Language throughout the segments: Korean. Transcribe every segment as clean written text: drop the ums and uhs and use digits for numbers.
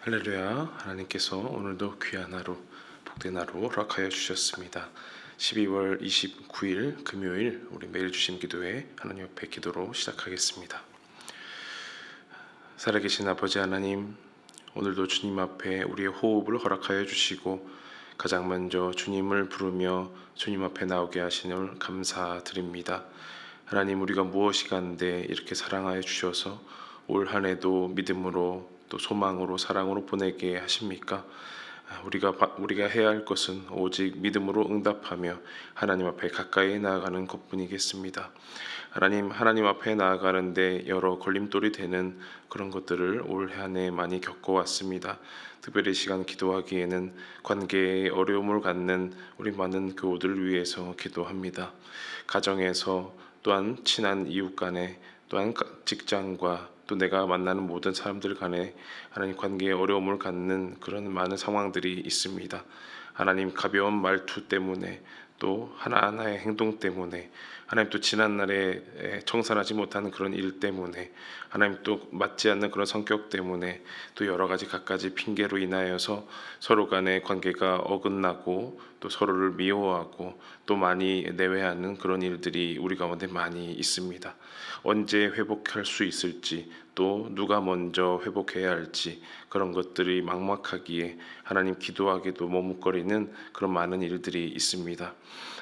할렐루야. 하나님께서 오늘도 귀한 하루, 복된 하루 허락하여 주셨습니다. 12월 29일 금요일 우리 매일 주신 기도회 하나님 앞에 기도로 시작하겠습니다. 살아계신 아버지 하나님, 오늘도 주님 앞에 우리의 호흡을 허락하여 주시고 가장 먼저 주님을 부르며 주님 앞에 나오게 하시는 감사드립니다. 하나님, 우리가 무엇이 간데 이렇게 사랑하여 주셔서 올 한 해도 믿음으로 또 소망으로 사랑으로 보내게 하십니까? 우리가 해야 할 것은 오직 믿음으로 응답하며 하나님 앞에 가까이 나아가는 것뿐이겠습니다. 하나님 앞에 나아가는데 여러 걸림돌이 되는 그런 것들을 올 한 해 많이 겪어왔습니다. 특별히 시간 기도하기에는 관계에 어려움을 갖는 우리 많은 교우들을 위해서 기도합니다. 가정에서 또한 친한 이웃 간에 또한 직장과 또 내가 만나는 모든 사람들 간에 하나님 관계에 어려움을 갖는 그런 많은 상황들이 있습니다. 하나님, 가벼운 말투 때문에 또 하나하나의 행동 때문에 하나님, 또 지난날에 청산하지 못하는 그런 일 때문에 하나님, 또 맞지 않는 그런 성격 때문에 또 여러 가지 갖가지 핑계로 인하여서 서로 간의 관계가 어긋나고 또 서로를 미워하고 또 많이 내외하는 그런 일들이 우리 가운데 많이 있습니다. 언제 회복할 수 있을지 또 누가 먼저 회복해야 할지 그런 것들이 막막하기에 하나님, 기도하기도 머뭇거리는 그런 많은 일들이 있습니다.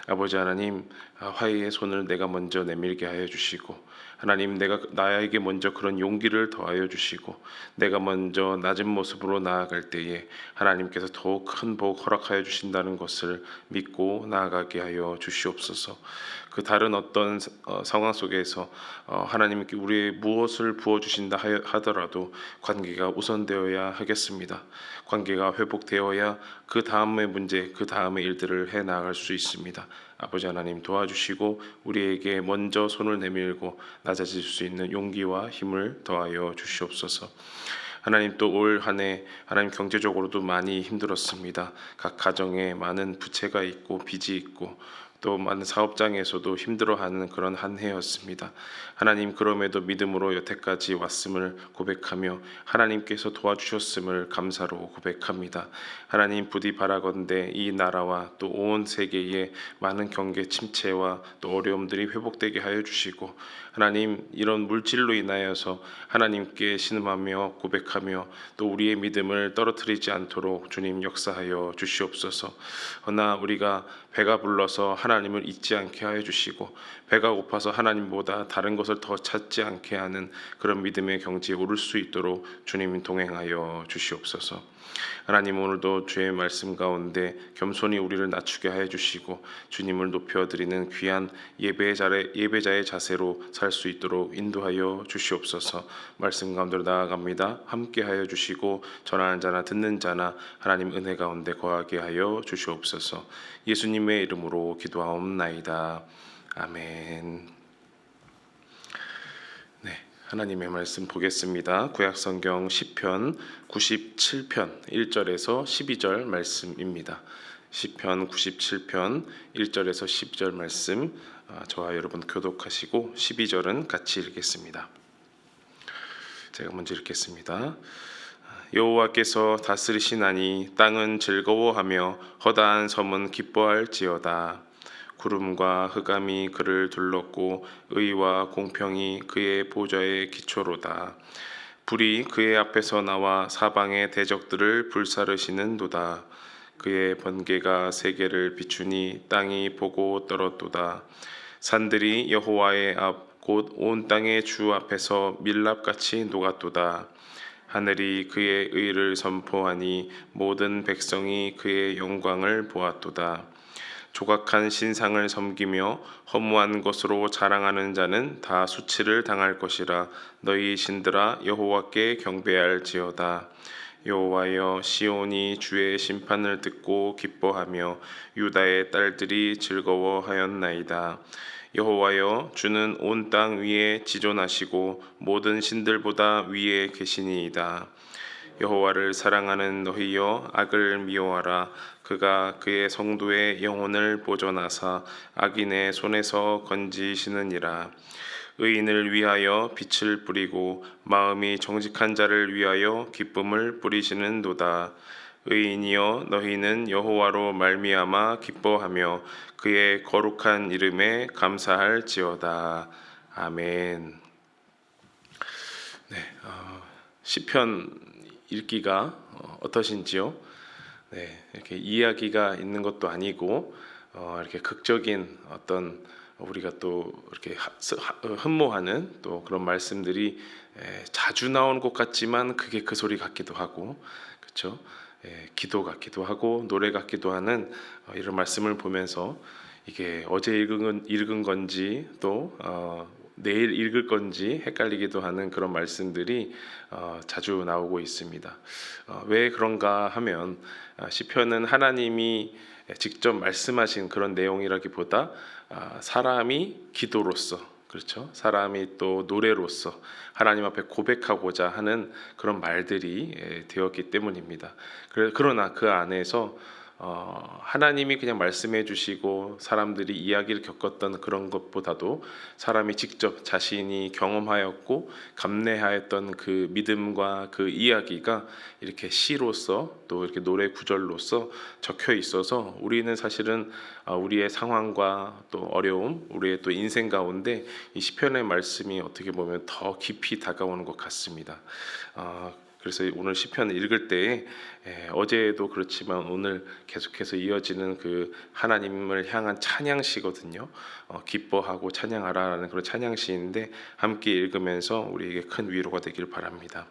아버지 하나님, 화해의 손을 내가 먼저 내밀게 하여 주시고 하나님, 나에게 먼저 그런 용기를 더하여 주시고 내가 먼저 낮은 모습으로 나아갈 때에 하나님께서 더욱 큰 복 허락하여 주신다는 것을 믿고 나아가게 하여 주시옵소서. 그 다른 어떤 상황 속에서 하나님께 우리의 무엇을 부어주신다 하더라도 관계가 우선되어야 하겠습니다. 관계가 회복되어야 그 다음의 문제, 그 다음의 일들을 해나갈 수 있습니다. 아버지 하나님, 도와주시고 우리에게 먼저 손을 내밀고 낮아질 수 있는 용기와 힘을 더하여 주시옵소서. 하나님, 또 올 한 해 하나님 경제적으로도 많이 힘들었습니다. 각 가정에 많은 부채가 있고 빚이 있고 또 많은 사업장에서도 힘들어하는 그런 한 해였습니다. 하나님, 그럼에도 믿음으로 여태까지 왔음을 고백하며 하나님께서 도와주셨음을 감사로 고백합니다. 하나님, 부디 바라건대 이 나라와 또 온 세계에 많은 경계 침체와 또 어려움들이 회복되게 하여 주시고 하나님, 이런 물질로 인하여서 하나님께 신음하며 고백하며 또 우리의 믿음을 떨어뜨리지 않도록 주님 역사하여 주시옵소서. 허나 우리가 배가 불러서 하나님을 잊지 않게 하여 주시고 배가 고파서 하나님보다 다른 것을 더 찾지 않게 하는 그런 믿음의 경지에 오를 수 있도록 주님 동행하여 주시옵소서. 하나님, 오늘도 주의 말씀 가운데 겸손히 우리를 낮추게 하여 주시고 주님을 높여드리는 귀한 예배자의 자세로 살 수 있도록 인도하여 주시옵소서. 말씀 가운데로 나아갑니다. 함께 하여 주시고 전하는 자나 듣는 자나 하나님 은혜 가운데 거하게 하여 주시옵소서. 예수님의 이름으로 기도하옵나이다. 아멘. 하나님의 말씀 보겠습니다. 구약성경 시편 97편 1절에서 12절 말씀입니다. 시편 97편 1절에서 12절 말씀, 저와 여러분 교독하시고 12절은 같이 읽겠습니다. 제가 먼저 읽겠습니다. 여호와께서 다스리시나니 땅은 즐거워하며 허다한 섬은 기뻐할지어다. 구름과 흑암이 그를 둘렀고 의와 공평이 그의 보좌의 기초로다. 불이 그의 앞에서 나와 사방의 대적들을 불사르시는도다. 그의 번개가 세계를 비추니 땅이 보고 떨었도다. 산들이 여호와의 앞 곧 온 땅의 주 앞에서 밀랍같이 녹았도다. 하늘이 그의 의를 선포하니 모든 백성이 그의 영광을 보았도다. 조각한 신상을 섬기며 허무한 것으로 자랑하는 자는 다 수치를 당할 것이라. 너희 신들아, 여호와께 경배할지어다. 여호와여, 시온이 주의 심판을 듣고 기뻐하며 유다의 딸들이 즐거워하였나이다. 여호와여, 주는 온 땅 위에 지존하시고 모든 신들보다 위에 계시니이다. 여호와를 사랑하는 너희여 악을 미워하라. 그가 그의 성도의 영혼을 보존하사 악인의 손에서 건지시느니라. 의인을 위하여 빛을 뿌리고 마음이 정직한 자를 위하여 기쁨을 뿌리시는도다. 의인이여 너희는 여호와로 말미암아 기뻐하며 그의 거룩한 이름에 감사할지어다. 아멘. 네, 시편 읽기가 어떠신지요? 네, 이렇게 이야기가 있는 것도 아니고 이렇게 극적인 어떤 우리가 또 이렇게 흠모하는 또 그런 말씀들이 자주 나온 것 같지만 그게 그 소리 같기도 하고, 그렇죠? 기도 같기도 하고 노래 같기도 하는 이런 말씀을 보면서 이게 어제 읽은 건지 또 내일 읽을 건지 헷갈리기도 하는 그런 말씀들이 자주 나오고 있습니다. 왜 그런가 하면 시편은 하나님이 직접 말씀하신 그런 내용이라기보다 사람이 기도로서, 그렇죠? 사람이 또 노래로서 하나님 앞에 고백하고자 하는 그런 말들이 되었기 때문입니다. 그러나 그 안에서 하나님이 그냥 말씀해 주시고 사람들이 이야기를 겪었던 그런 것보다도 사람이 직접 자신이 경험하였고 감내하였던 그 믿음과 그 이야기가 이렇게 시로서 또 이렇게 노래 구절로서 적혀 있어서 우리는 사실은 우리의 상황과 또 어려움, 우리의 또 인생 가운데 이 시편의 말씀이 어떻게 보면 더 깊이 다가오는 것 같습니다. 그래서 오늘 시편을 읽을 때에 어제도 그렇지만 오늘 계속해서 이어지는 그 하나님을 향한 찬양시거든요. 기뻐하고 찬양하라라는 그런 찬양시인데 함께 읽으면서 우리에게 큰 위로가 되길 바랍니다.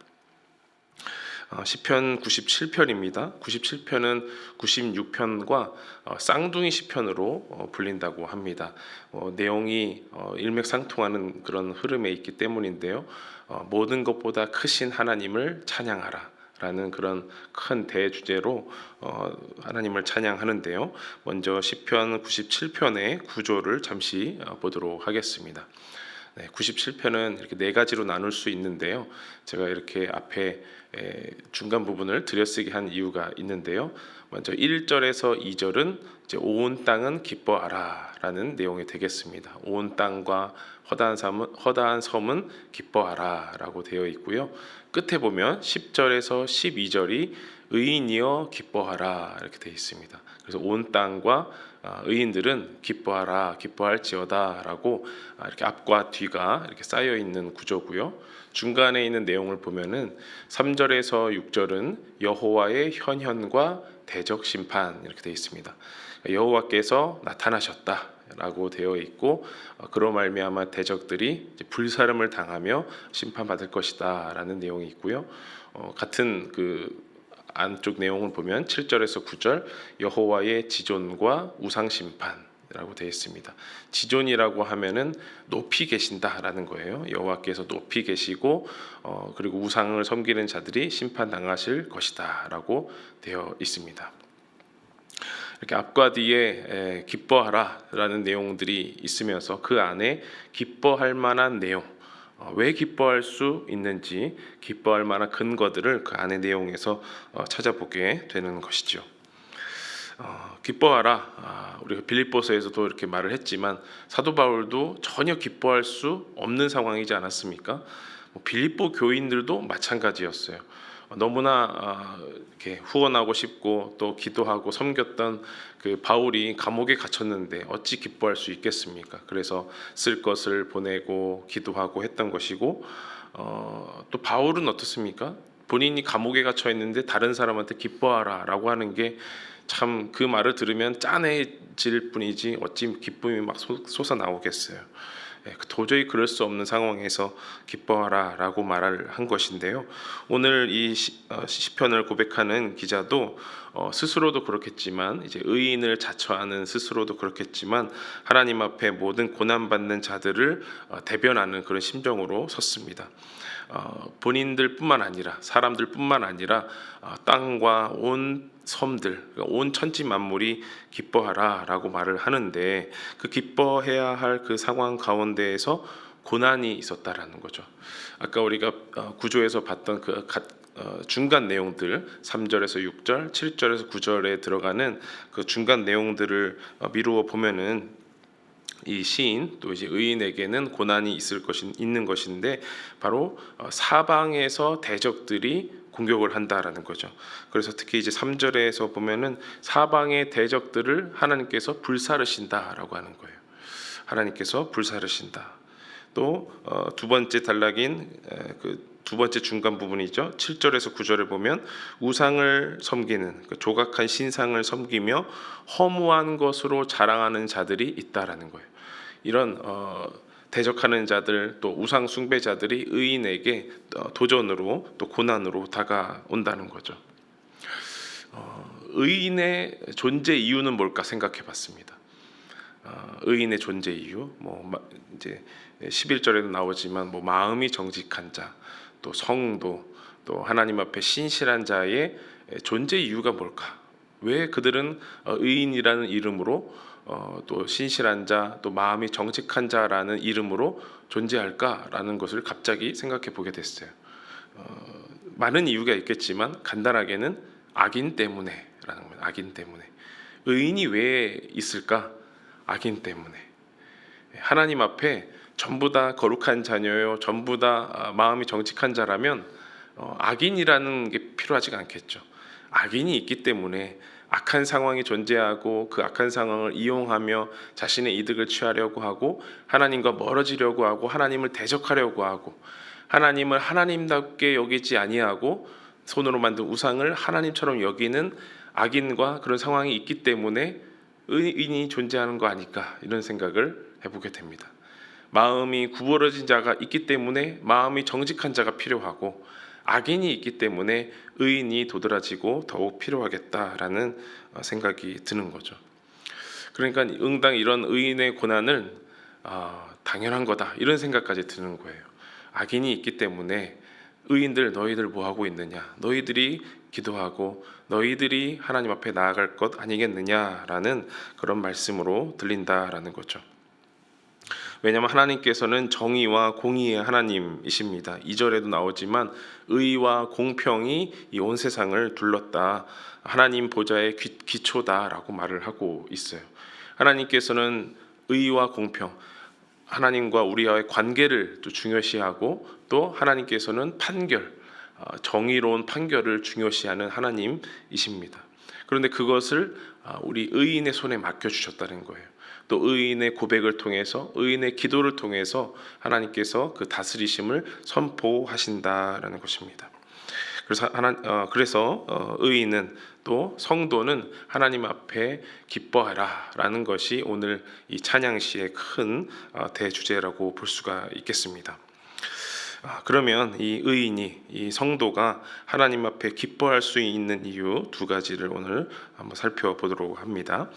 시편 97편입니다. 97편은 96편과 쌍둥이 시편으로 불린다고 합니다. 내용이 일맥상통하는 그런 흐름에 있기 때문인데요. 모든 것보다 크신 하나님을 찬양하라 라는 그런 큰 대주제로 하나님을 찬양하는데요. 먼저 시편 97편의 구조를 잠시 보도록 하겠습니다. 97편은 이렇게 네 가지로 나눌 수 있는데요. 제가 이렇게 앞에 중간 부분을 들여쓰기 한 이유가 있는데요. 먼저 1절에서 2절은 이제 온 땅은 기뻐하라 라는 내용이 되겠습니다. 온 땅과 허다한 섬은 기뻐하라 라고 되어 있고요. 끝에 보면 10절에서 12절이 의인이여 기뻐하라 이렇게 되어 있습니다. 그래서 온 땅과 의인들은 기뻐하라 기뻐할지어다 라고 이렇게 앞과 뒤가 이렇게 쌓여 있는 구조고요. 중간에 있는 내용을 보면은 3절에서 6절은 여호와의 현현과 대적 심판 이렇게 되어 있습니다. 여호와께서 나타나셨다 라고 되어 있고 그로 말미암아 대적들이 불사름을 당하며 심판받을 것이다 라는 내용이 있고요. 같은 그 안쪽 내용을 보면 7절에서 9절 여호와의 지존과 우상 심판이라고 되어 있습니다. 지존이라고 하면은 높이 계신다라는 거예요. 여호와께서 높이 계시고 그리고 우상을 섬기는 자들이 심판당하실 것이다라고 되어 있습니다. 이렇게 앞과 뒤에 기뻐하라라는 내용들이 있으면서 그 안에 기뻐할 만한 내용, 왜 기뻐할 수 있는지 기뻐할 만한 근거들을 그 안의 내용에서 찾아보게 되는 것이죠. 기뻐하라. 우리가 빌립보서에서도 이렇게 말을 했지만 사도 바울도 전혀 기뻐할 수 없는 상황이지 않았습니까? 빌립보 교인들도 마찬가지였어요. 너무나 이렇게 후원하고 싶고 또 기도하고 섬겼던 그 바울이 감옥에 갇혔는데 어찌 기뻐할 수 있겠습니까? 그래서 쓸 것을 보내고 기도하고 했던 것이고 또 바울은 어떻습니까? 본인이 감옥에 갇혀 있는데 다른 사람한테 기뻐하라라고 하는 게 참 그 말을 들으면 짠해질 뿐이지 어찌 기쁨이 막 솟아 나오겠어요. 도저히 그럴 수 없는 상황에서 기뻐하라라고 말을 한 것인데요. 오늘 이 시편을 고백하는 기자도 스스로도 그렇겠지만 이제 의인을 자처하는 스스로도 그렇겠지만 하나님 앞에 모든 고난받는 자들을 대변하는 그런 심정으로 섰습니다. 본인들뿐만 아니라 사람들뿐만 아니라 땅과 온 섬들, 온 천지 만물이 기뻐하라라고 말을 하는데 그 기뻐해야 할 그 상황 가운데에서 고난이 있었다라는 거죠. 아까 우리가 구조에서 봤던 그 중간 내용들 3절에서 6절, 7절에서 9절에 들어가는 그 중간 내용들을 미루어 보면은 이 시인 또 이제 의인에게는 고난이 있는 것인데 바로 사방에서 대적들이 공격을 한다라는 거죠. 그래서 특히 이제 3절에서 보면은 사방의 대적들을 하나님께서 불사르신다라고 하는 거예요. 하나님께서 불사르신다. 또 두 번째 단락인 그 두 번째 중간 부분이죠. 7절에서 9절에 보면 우상을 섬기는 그 조각한 신상을 섬기며 허무한 것으로 자랑하는 자들이 있다라는 거예요. 이런 대적하는 자들 또 우상 숭배자들이 의인에게 도전으로 또 고난으로 다가온다는 거죠. 의인의 존재 이유는 뭘까 생각해 봤습니다. 의인의 존재 이유 이제 11절에도 나오지만 마음이 정직한 자, 또 성도, 또 하나님 앞에 신실한 자의 존재 이유가 뭘까? 왜 그들은 의인이라는 이름으로 또 신실한 자, 또 마음이 정직한 자라는 이름으로 존재할까라는 것을 갑자기 생각해 보게 됐어요. 많은 이유가 있겠지만 간단하게는 악인 때문에라는 겁니다. 악인 때문에. 의인이 왜 있을까? 악인 때문에. 하나님 앞에 전부 다 거룩한 자녀요, 전부 다 마음이 정직한 자라면 악인이라는 게 필요하지가 않겠죠. 악인이 있기 때문에 악한 상황이 존재하고 그 악한 상황을 이용하며 자신의 이득을 취하려고 하고 하나님과 멀어지려고 하고 하나님을 대적하려고 하고 하나님을 하나님답게 여기지 아니하고 손으로 만든 우상을 하나님처럼 여기는 악인과 그런 상황이 있기 때문에 의인이 존재하는 거 아닐까 이런 생각을 해보게 됩니다. 마음이 구부러진 자가 있기 때문에 마음이 정직한 자가 필요하고 악인이 있기 때문에 의인이 도드라지고 더욱 필요하겠다라는 생각이 드는 거죠. 그러니까 응당 이런 의인의 고난을 당연한 거다 이런 생각까지 드는 거예요. 악인이 있기 때문에 의인들 너희들 뭐 하고 있느냐? 너희들이 기도하고 너희들이 하나님 앞에 나아갈 것 아니겠느냐라는 그런 말씀으로 들린다라는 거죠. 왜냐하면 하나님께서는 정의와 공의의 하나님이십니다. 2절에도 나오지만 의와 공평이 이 온 세상을 둘렀다. 하나님 보좌의 기초다라고 말을 하고 있어요. 하나님께서는 의와 공평, 하나님과 우리와의 관계를 또 중요시하고 또 하나님께서는 판결, 정의로운 판결을 중요시하는 하나님이십니다. 그런데 그것을 우리 의인의 손에 맡겨주셨다는 거예요. 또 의인의 고백을 통해서 의인의 기도를 통해서 하나님께서 그 다스리심을 선포하신다라는 것입니다. 그래서 의인은 또 성도는 하나님 앞에 기뻐하라라는 것이 오늘 이 찬양시의 큰 대주제라고 볼 수가 있겠습니다. 그러면 이 의인이 이 성도가 하나님 앞에 기뻐할 수 있는 이유 두 가지를 오늘 한번 살펴보도록 합니다.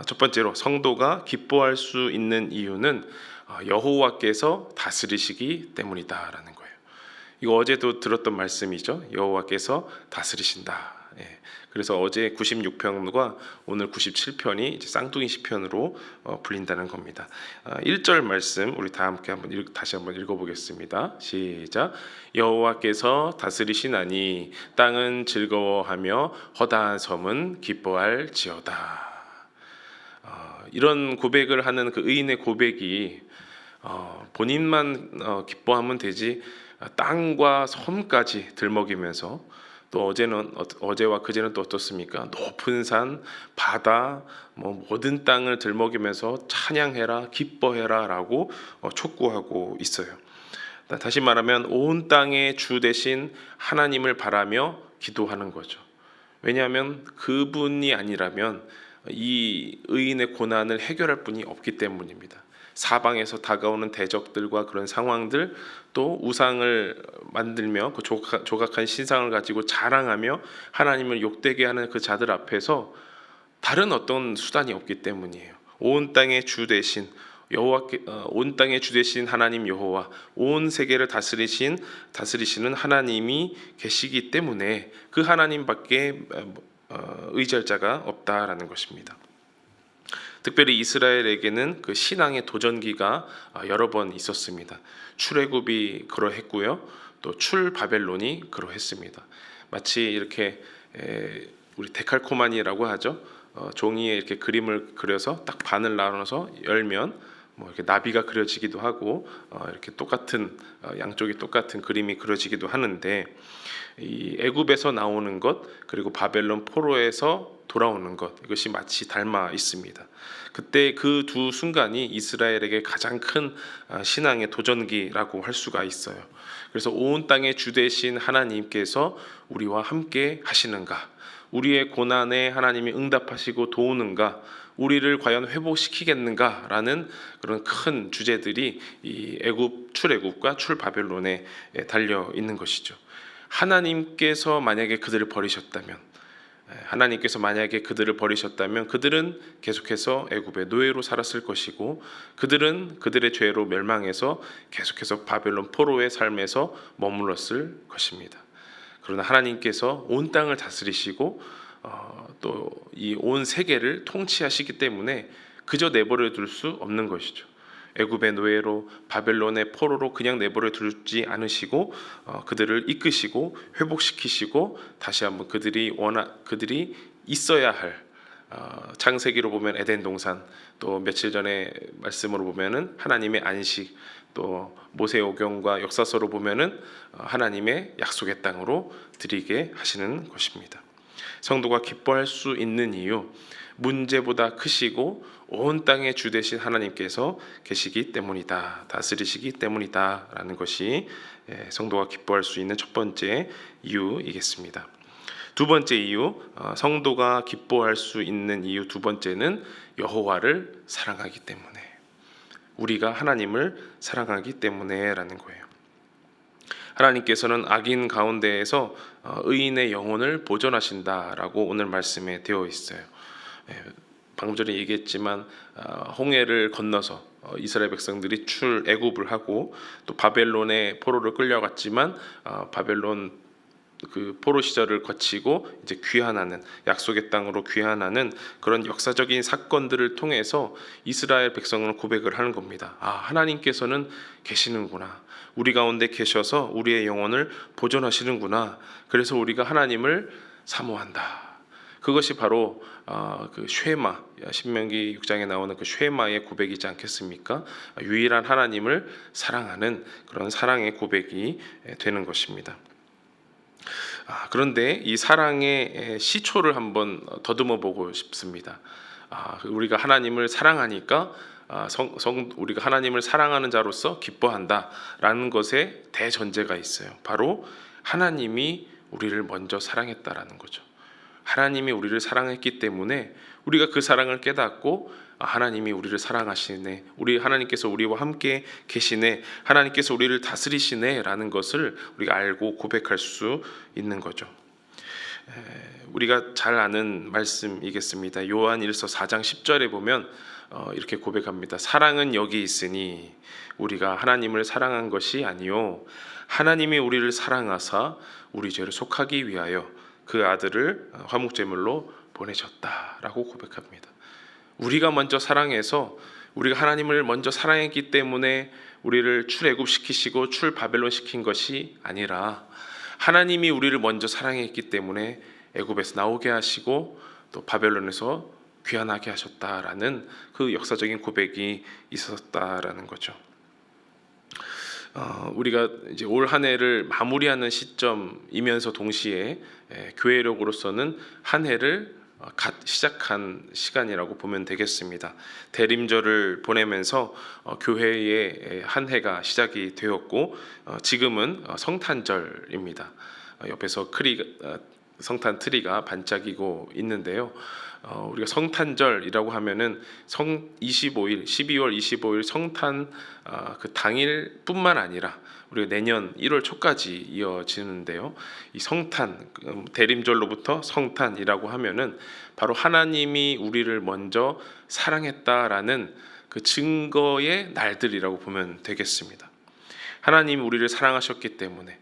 첫 번째로 성도가 기뻐할 수 있는 이유는 여호와께서 다스리시기 때문이다라는 거예요. 이거 어제도 들었던 말씀이죠. 여호와께서 다스리신다. 그래서 어제 96편과 오늘 97편이 이제 쌍둥이 시편으로 불린다는 겁니다. 1절 말씀 우리 다 함께 다시 한번 읽어보겠습니다. 시작. 여호와께서 다스리시나니 땅은 즐거워하며 허다한 섬은 기뻐할지어다. 이런 고백을 하는 그 의인의 고백이 본인만 기뻐하면 되지 땅과 섬까지 들먹이면서 또 어제와 그제는 또 어떻습니까? 높은 산, 바다, 모든 땅을 들먹이면서 찬양해라, 기뻐해라라고 촉구하고 있어요. 다시 말하면 온 땅의 주 대신 하나님을 바라며 기도하는 거죠. 왜냐하면 그분이 아니라면 이 의인의 고난을 해결할 분이 없기 때문입니다. 사방에서 다가오는 대적들과 그런 상황들, 또 우상을 만들며 그 조각한 신상을 가지고 자랑하며 하나님을 욕되게 하는 그 자들 앞에서 다른 어떤 수단이 없기 때문이에요. 온 땅의 주 대신 온 땅의 주 대신 하나님 여호와, 온 세계를 다스리시는 하나님이 계시기 때문에 그 하나님밖에 의지할 자가 없다라는 것입니다. 특별히 이스라엘에게는 그 신앙의 도전기가 여러 번 있었습니다. 출애굽이 그러했고요. 또 출 바벨론이 그러했습니다. 마치 이렇게 우리 데칼코마니라고 하죠. 종이에 이렇게 그림을 그려서 딱 반을 나눠서 열면 뭐 이렇게 나비가 그려지기도 하고 이렇게 똑같은 양쪽이 똑같은 그림이 그려지기도 하는데, 이 애굽에서 나오는 것 그리고 바벨론 포로에서 돌아오는 것, 이것이 마치 닮아 있습니다. 그때 그 두 순간이 이스라엘에게 가장 큰 신앙의 도전기라고 할 수가 있어요. 그래서 온 땅의 주 되신 하나님께서 우리와 함께 하시는가, 우리의 고난에 하나님이 응답하시고 도우는가, 우리를 과연 회복시키겠는가라는 그런 큰 주제들이 이 애굽 출애굽과 출바벨론에 달려 있는 것이죠. 하나님께서 만약에 그들을 버리셨다면 그들은 계속해서 애굽의 노예로 살았을 것이고, 그들은 그들의 죄로 멸망해서 계속해서 바벨론 포로의 삶에서 머물렀을 것입니다. 그러나 하나님께서 온 땅을 다스리시고 또 이 온 세계를 통치하시기 때문에 그저 내버려 둘 수 없는 것이죠. 애굽의 노예로 바벨론의 포로로 그냥 내버려 두지 않으시고 그들을 이끄시고 회복시키시고 다시 한번 그들이 있어야 할, 창세기로 보면 에덴 동산, 또 며칠 전에 말씀으로 보면은 하나님의 안식, 또 모세오경과 역사서로 보면은 하나님의 약속의 땅으로 드리게 하시는 것입니다. 성도가 기뻐할 수 있는 이유, 문제보다 크시고 온 땅의 주 되신 하나님께서 계시기 때문이다, 다스리시기 때문이다라는 것이 성도가 기뻐할 수 있는 첫 번째 이유이겠습니다. 두 번째 이유, 성도가 기뻐할 수 있는 이유 두 번째는 여호와를 사랑하기 때문에, 우리가 하나님을 사랑하기 때문에라는 거예요. 하나님께서는 악인 가운데에서 의인의 영혼을 보존하신다라고 오늘 말씀에 되어 있어요. 방금 전에 얘기했지만 홍해를 건너서 이스라엘 백성들이 출애굽을 하고 또 바벨론의 포로를 끌려갔지만 바벨론 그 포로 시절을 거치고 이제 귀환하는, 약속의 땅으로 귀환하는 그런 역사적인 사건들을 통해서 이스라엘 백성은 고백을 하는 겁니다. 하나님께서는 계시는구나, 우리 가운데 계셔서 우리의 영혼을 보존하시는구나, 그래서 우리가 하나님을 사모한다. 그것이 바로 그 쉐마, 신명기 6장에 나오는 그 쉐마의 고백이지 않겠습니까? 유일한 하나님을 사랑하는 그런 사랑의 고백이 되는 것입니다. 그런데 이 사랑의 시초를 한번 더듬어 보고 싶습니다. 우리가 하나님을 사랑하니까 우리가 하나님을 사랑하는 자로서 기뻐한다라는 것에 대전제가 있어요. 바로 하나님이 우리를 먼저 사랑했다라는 거죠. 하나님이 우리를 사랑했기 때문에 우리가 그 사랑을 깨닫고 하나님이 우리를 사랑하시네, 하나님께서 우리와 함께 계시네, 하나님께서 우리를 다스리시네 라는 것을 우리가 알고 고백할 수 있는 거죠. 우리가 잘 아는 말씀이겠습니다. 요한일서 4장 10절에 보면 이렇게 고백합니다. 사랑은 여기 있으니 우리가 하나님을 사랑한 것이 아니요 하나님이 우리를 사랑하사 우리 죄를 속하기 위하여 그 아들을 화목제물로 보내셨다라고 고백합니다. 우리가 먼저 사랑해서, 우리가 하나님을 먼저 사랑했기 때문에 우리를 출애굽시키시고 출바벨론 시킨 것이 아니라 하나님이 우리를 먼저 사랑했기 때문에 애굽에서 나오게 하시고 또 바벨론에서 귀환하게 하셨다라는 그 역사적인 고백이 있었다라는 거죠. 우리가 이제 올 한 해를 마무리하는 시점이면서 동시에 교회력으로서는 한 해를 갓 시작한 시간이라고 보면 되겠습니다. 대림절을 보내면서 교회의 한 해가 시작이 되었고 지금은 성탄절입니다. 옆에서 성탄 트리가 반짝이고 있는데요. 우리가 성탄절이라고 하면은 12월 25일 성탄 그 당일뿐만 아니라 우리가 내년 1월 초까지 이어지는데요. 이 성탄, 대림절로부터 성탄이라고 하면은 바로 하나님이 우리를 먼저 사랑했다라는 그 증거의 날들이라고 보면 되겠습니다. 하나님이 우리를 사랑하셨기 때문에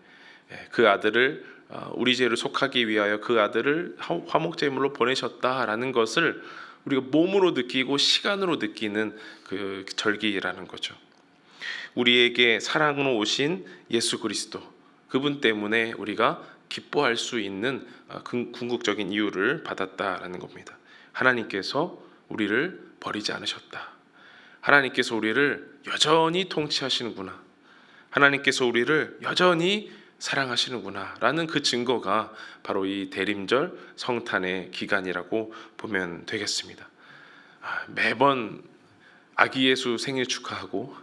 그 아들을 우리 죄를 속하기 위하여 그 아들을 화목제물로 보내셨다라는 것을 우리가 몸으로 느끼고 시간으로 느끼는 그 절기라는 거죠. 우리에게 사랑으로 오신 예수 그리스도, 그분 때문에 우리가 기뻐할 수 있는 궁극적인 이유를 받았다라는 겁니다. 하나님께서 우리를 버리지 않으셨다. 하나님께서 우리를 여전히 통치하시는구나. 하나님께서 우리를 여전히 사랑하시는구나 라는 그 증거가 바로 이 대림절 성탄의 기간이라고 보면 되겠습니다. 매번 아기 예수 생일 축하하고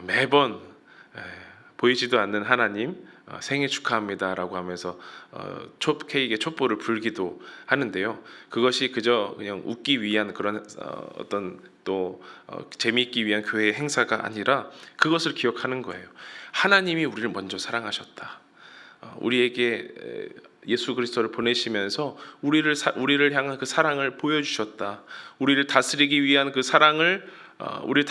매번 보이지도 않는 하나님 생일 축하합니다라고 하면서 케이크에 촛불을 불기도 하는데요. 그것이 그저 그냥 웃기 위한 그런 어떤 또 재미있기 위한 교회의 행사가 아니라 그것을 기억하는 거예요. 하나님이 우리를 먼저 사랑하셨다. 우리에게 예수 그리스도를 보내시면서 우리를 향한 그 사랑을 보여주셨다. 우리를 다스리기 위한 그 사랑을 우리를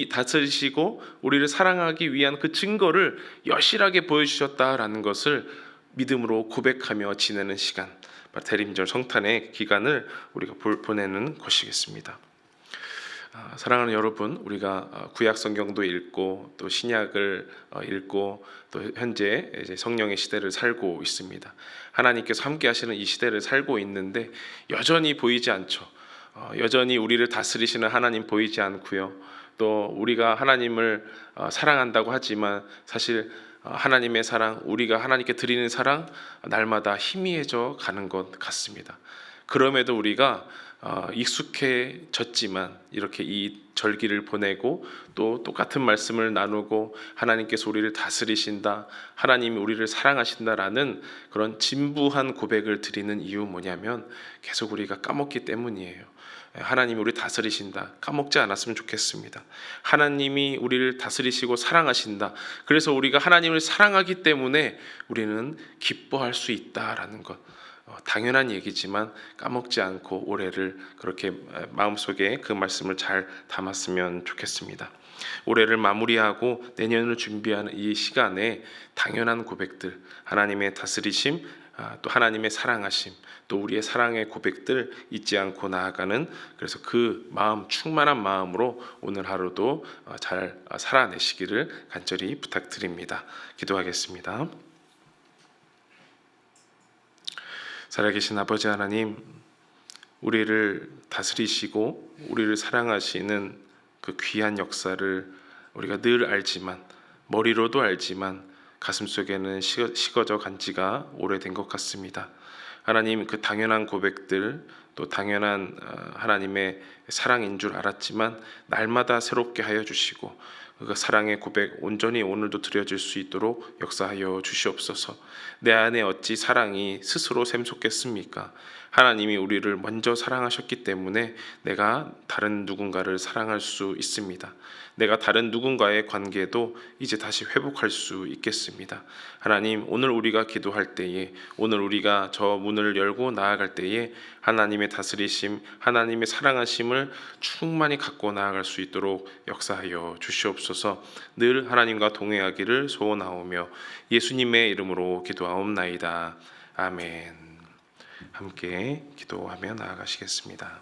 다스리시고 우리를 사랑하기 위한 그 증거를 여실하게 보여주셨다라는 것을 믿음으로 고백하며 지내는 시간, 대림절 성탄의 기간을 우리가 보내는 것이겠습니다. 사랑하는 여러분, 우리가 구약 성경도 읽고 또 신약을 읽고 또 현재 이제 성령의 시대를 살고 있습니다. 하나님께서 함께 하시는 이 시대를 살고 있는데 여전히 보이지 않죠. 여전히 우리를 다스리시는 하나님 보이지 않고요. 또 우리가 하나님을 사랑한다고 하지만 사실 하나님의 사랑, 우리가 하나님께 드리는 사랑 날마다 희미해져 가는 것 같습니다. 그럼에도 우리가 익숙해졌지만 이렇게 이 절기를 보내고 또 똑같은 말씀을 나누고 하나님께서 우리를 다스리신다, 하나님이 우리를 사랑하신다라는 그런 진부한 고백을 드리는 이유 뭐냐면 계속 우리가 까먹기 때문이에요. 하나님이 우리를 다스리신다, 까먹지 않았으면 좋겠습니다. 하나님이 우리를 다스리시고 사랑하신다. 그래서 우리가 하나님을 사랑하기 때문에 우리는 기뻐할 수 있다라는 것, 당연한 얘기지만 까먹지 않고 올해를 그렇게 마음속에 그 말씀을 잘 담았으면 좋겠습니다. 올해를 마무리하고 내년을 준비하는 이 시간에 당연한 고백들, 하나님의 다스리심, 또 하나님의 사랑하심, 또 우리의 사랑의 고백들 잊지 않고 나아가는, 그래서 그 마음, 충만한 마음으로 오늘 하루도 잘 살아내시기를 간절히 부탁드립니다. 기도하겠습니다. 살아계신 아버지 하나님, 우리를 다스리시고 우리를 사랑하시는 그 귀한 역사를 우리가 늘 알지만, 머리로도 알지만 가슴속에는 식어져 간 지가 오래된 것 같습니다. 하나님, 그 당연한 고백들, 또 당연한 하나님의 사랑인 줄 알았지만 날마다 새롭게 하여 주시고 그 사랑의 고백 온전히 오늘도 드려질 수 있도록 역사하여 주시옵소서. 내 안에 어찌 사랑이 스스로 샘솟겠습니까? 하나님이 우리를 먼저 사랑하셨기 때문에 내가 다른 누군가를 사랑할 수 있습니다. 내가 다른 누군가의 관계도 이제 다시 회복할 수 있겠습니다. 하나님, 오늘 우리가 기도할 때에, 오늘 우리가 저 문을 열고 나아갈 때에 하나님의 다스리심, 하나님의 사랑하심을 충만히 갖고 나아갈 수 있도록 역사하여 주시옵소서. 늘 하나님과 동행하기를 소원하오며 예수님의 이름으로 기도하옵나이다. 아멘. 함께 기도하며 나아가시겠습니다.